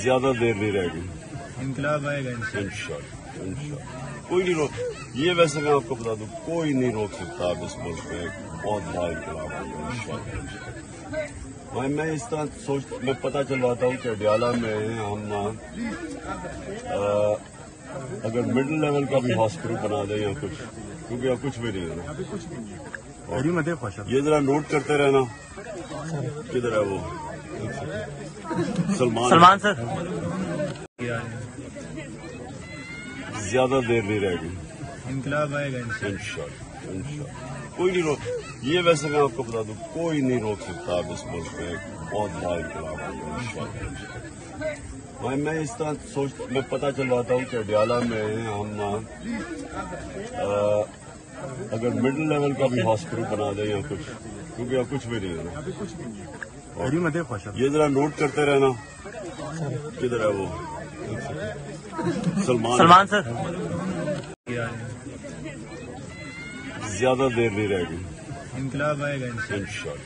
زیادہ دیر نہیں رہ گئی، انقلاب آئے گا انشاءاللہ کوئی نہیں روک، یہ ویسے میں آپ کو بتا دوں کوئی نہیں روک سکتا اب اس ملک میں بہت بڑا انقلاب آئے گا انشاءاللہ۔ میں اس طرح میں پتہ چلواتا ہوں کہ اڈیالہ میں ہم اگر مڈل لیول کا بھی ہاسپٹل بنا دیں یا کچھ، کیونکہ اب کچھ بھی نہیں ہے نا، یہ ذرا نوٹ کرتے رہنا۔ کدھر ہے وہ سلمان سر؟ زیادہ دیر نہیں رہ گئی، انقلاب آئے گا انشاءاللہ کوئی نہیں روک، یہ ویسے میں آپ کو بتا دوں کوئی نہیں روک سکتا اب اس ملک میں بہت بڑا انقلاب آئے گا انشاءاللہ۔ میں اس طرح میں پتہ چلواتا ہوں کہ اڈیالہ میں ہم اگر مڈل لیول کا بھی ہاسپٹل بنا دیں یا کچھ، کیونکہ اب کچھ بھی نہیں ہے نا، یہ ذرا نوٹ کرتے رہنا۔ کدھر ہے وہ سلمان سر؟ زیادہ دیر نہیں رہ گئی، انقلاب آئے گا انشاءاللہ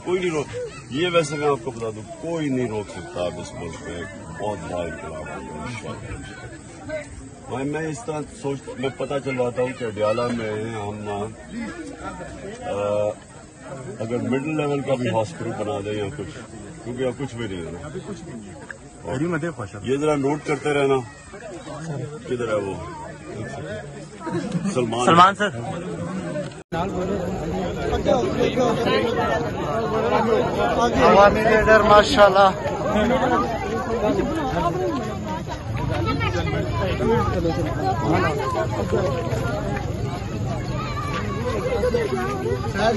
کوئی نہیں روک، یہ ویسے میں آپ کو بتا دوں کوئی نہیں روک سکتا اب اس ملک میں بہت بڑا انقلاب آئے گا انشاءاللہ۔ میں اس طرح میں پتہ چلواتا ہوں کہ اڈیالہ میں ہم اگر مڈل لیول کا بھی ہاسپٹل بنا دیں یا کچھ، کیونکہ اب کچھ بھی نہیں ہے نا، یہ ذرا نوٹ کرتے رہنا۔ کدھر ہے وہ سلمان سر؟ عوامی لیڈر ماشاءاللہ شاید